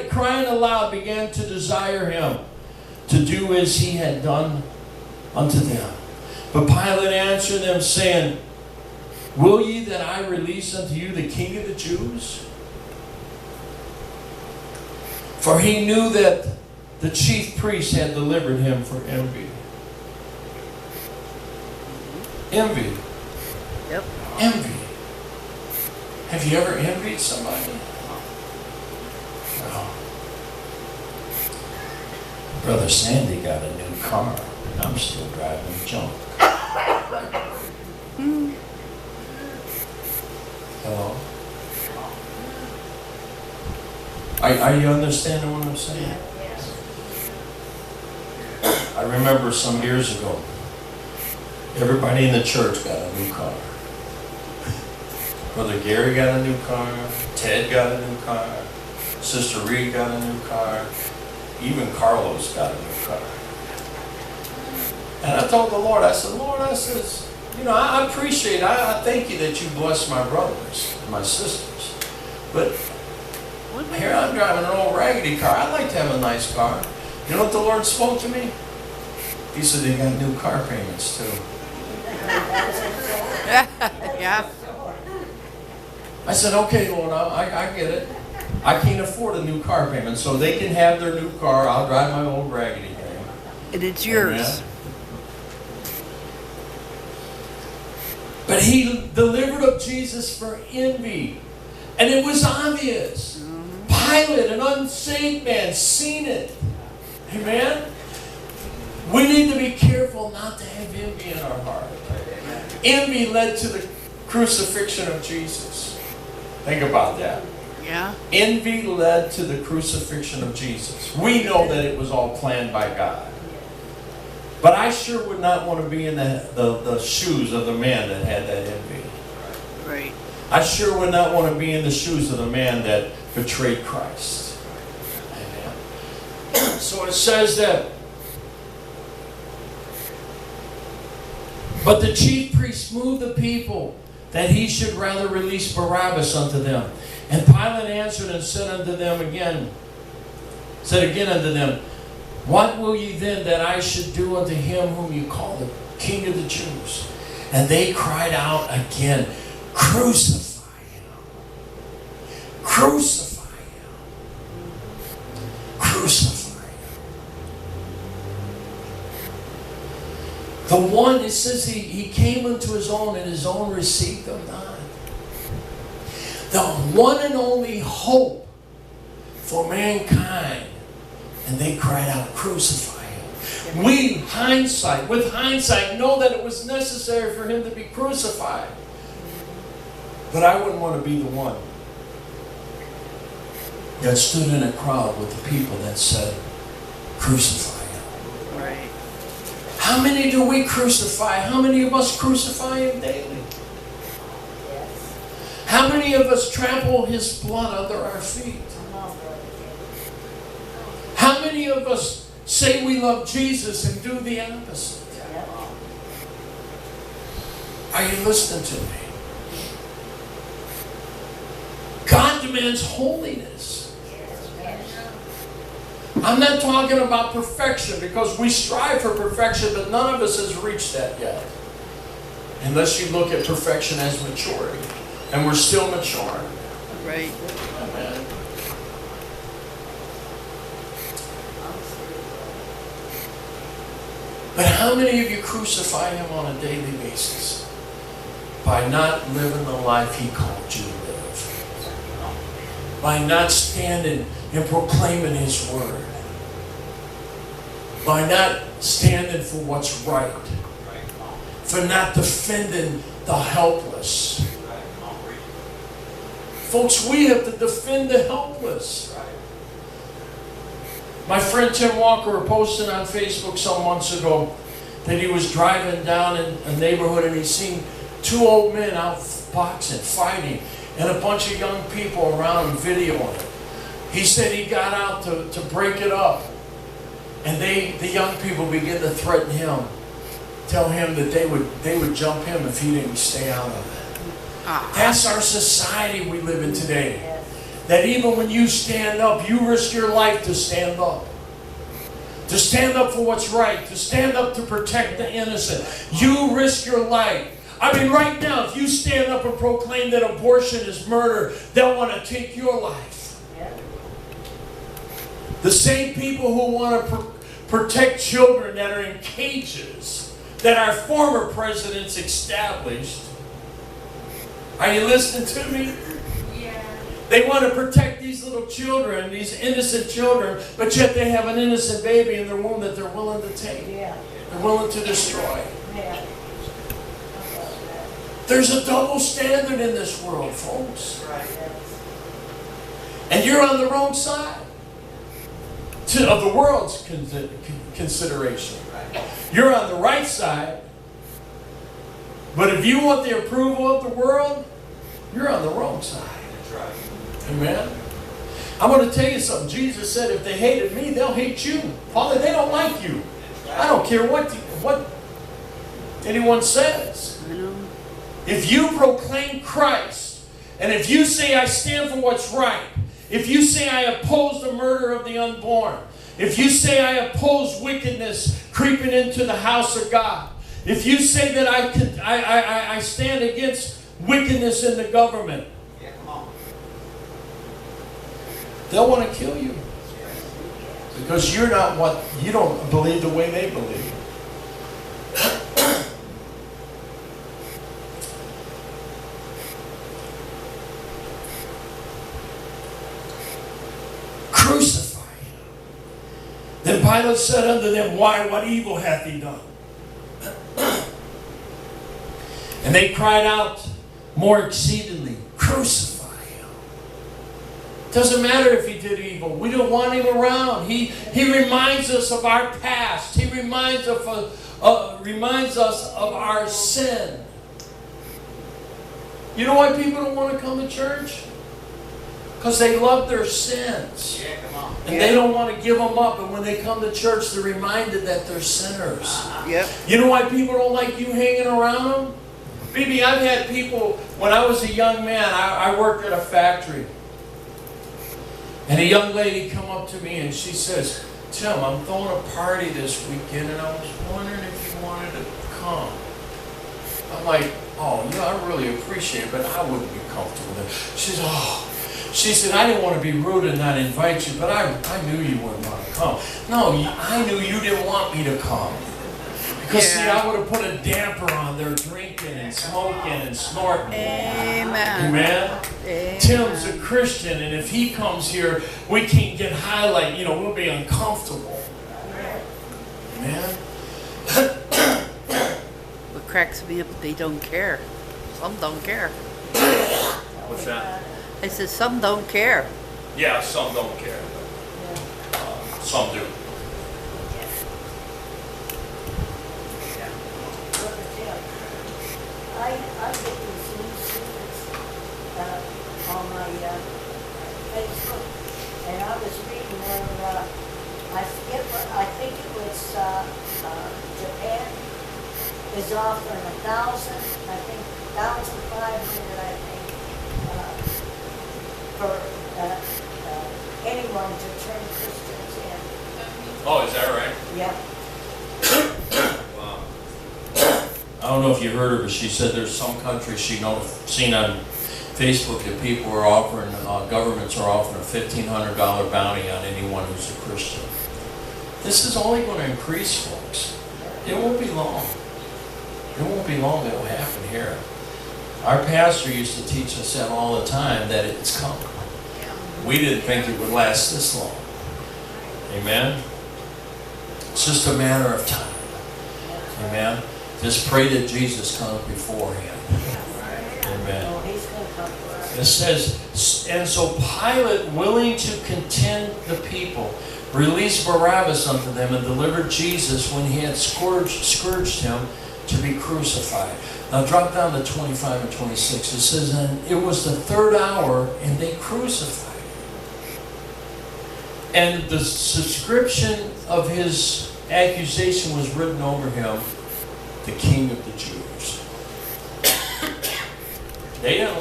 Pilate, crying aloud, began to desire him to do as he had done unto them. But Pilate answered them, saying, Will ye that I release unto you the King of the Jews? For he knew that the chief priests had delivered him for envy. Envy. Yep. Envy. Have you ever envied somebody? No. Brother Sandy got a new car, and I'm still driving junk. Hello? Are you understanding what I'm saying? I remember some years ago, everybody in the church got a new car. Brother Gary got a new car, Ted got a new car, Sister Reed got a new car, even Carlos got a new car. And I told the Lord, I said, Lord, I says, you know, I appreciate, I thank you that you bless my brothers and my sisters. But here I'm driving an old raggedy car. I'd like to have a nice car. You know what the Lord spoke to me? He said they got new car payments too. Yeah. I said, okay, Lord, I get it. I can't afford a new car payment, so they can have their new car. I'll drive my old raggedy thing. And it's yours. Amen. But he delivered up Jesus for envy. And it was obvious. Pilate, an unsaved man, seen it. Amen? We need to be careful not to have envy in our heart. Envy led to the crucifixion of Jesus. Think about that. Yeah. Envy led to the crucifixion of Jesus. We know that it was all planned by God. But I sure would not want to be in the shoes of the man that had that envy. Right. I sure would not want to be in the shoes of the man that betrayed Christ. Amen. So it says that, but the chief priests moved the people that he should rather release Barabbas unto them. And Pilate answered and said unto them again, What will ye then that I should do unto him whom you call the King of the Jews? And they cried out again, Crucify him! Crucify him! Crucify him! The one, it says he came unto his own, and his own received him not. The one and only hope for mankind. And they cried out, Crucify him. We, with hindsight, know that it was necessary for him to be crucified. But I wouldn't want to be the one that stood in a crowd with the people that said, Crucify him. Right. How many do we crucify? How many of us crucify him daily? How many of us trample his blood under our feet? How many of us say we love Jesus and do the opposite? Are you listening to me? God demands holiness. I'm not talking about perfection, because we strive for perfection, but none of us has reached that yet. Unless you look at perfection as maturity. And we're still maturing. Right. Amen. But how many of you crucify him on a daily basis? By not living the life he called you to live. By not standing and proclaiming his word. By not standing for what's right. For not defending the helpless. Folks, we have to defend the helpless. My friend Tim Walker posted on Facebook some months ago that he was driving down in a neighborhood and he seen two old men out boxing, fighting, and a bunch of young people around him videoing it. He said he got out to break it up, and the young people began to threaten him, tell him that they would jump him if he didn't stay out of it. That's our society we live in today. that even when you stand up, you risk your life to stand up. To stand up for what's right. To stand up to protect the innocent. You risk your life. I mean, right now, if you stand up and proclaim that abortion is murder, they'll want to take your life. The same people who want to protect children that are in cages that our former presidents established. Are you listening to me? Yeah. They want to protect these little children, these innocent children, but yet they have an innocent baby in their womb that they're willing to take. Yeah. They're willing to destroy. Yeah. There's a double standard in this world, folks. And you're on the wrong side of the world's consideration. You're on the right side. But if you want the approval of the world, you're on the wrong side. Amen? I'm going to tell you something. Jesus said, if they hated me, they'll hate you. Father, they don't like you. I don't care what anyone says. If you proclaim Christ, and if you say, I stand for what's right, if you say, I oppose the murder of the unborn, if you say, I oppose wickedness creeping into the house of God, if you say that I stand against wickedness in the government, they'll want to kill you. Because you don't believe the way they believe. Crucify him. Then Pilate said unto them, why, what evil hath he done? And they cried out more exceedingly, crucify him. Doesn't matter if he did evil. We don't want him around. He reminds us of our past. He reminds us of our sin. You know why people don't want to come to church? Because they love their sins. Yeah, come on. And they don't want to give them up. And when they come to church, they're reminded that they're sinners. Yep. You know why people don't like you hanging around them? Maybe I've had people, when I was a young man, I worked at a factory. And a young lady come up to me and she says, Tim, I'm throwing a party this weekend and I was wondering if you wanted to come. I'm like, oh, yeah, I really appreciate it, but I wouldn't be comfortable with it. She said, oh. She said, I didn't want to be rude and not invite you, but I knew you wouldn't want to come. No, I knew you didn't want me to come. Because, see, I would have put a damper on their drinking and smoking and snorting. Amen. Amen? Amen. Tim's a Christian, and if he comes here, we can't get high like, we'll be uncomfortable. Amen? What cracks me up, they don't care. Some don't care. What's that? I said, some don't care. Yeah, some don't care. Some do. I get these news stories on my Facebook, and I was reading where I think it was Japan is offering 1,000, I think 1,500, I think, for anyone to turn Christians in. Oh, is that right? Yeah. I don't know if you heard her, but she said there's some countries seen on Facebook that people are offering, governments are offering a $1,500 bounty on anyone who's a Christian. This is only going to increase, folks. It won't be long. It won't be long that will happen here. Our pastor used to teach us that all the time, that it's coming. We didn't think it would last this long. Amen? It's just a matter of time. Amen? Just pray that Jesus comes beforehand. Amen. It says, and so Pilate, willing to content the people, released Barabbas unto them and delivered Jesus when he had scourged him to be crucified. Now drop down to 25 and 26. It says, and it was the third hour and they crucified him. And the subscription of his accusation was written over him, the King of the Jews. They didn't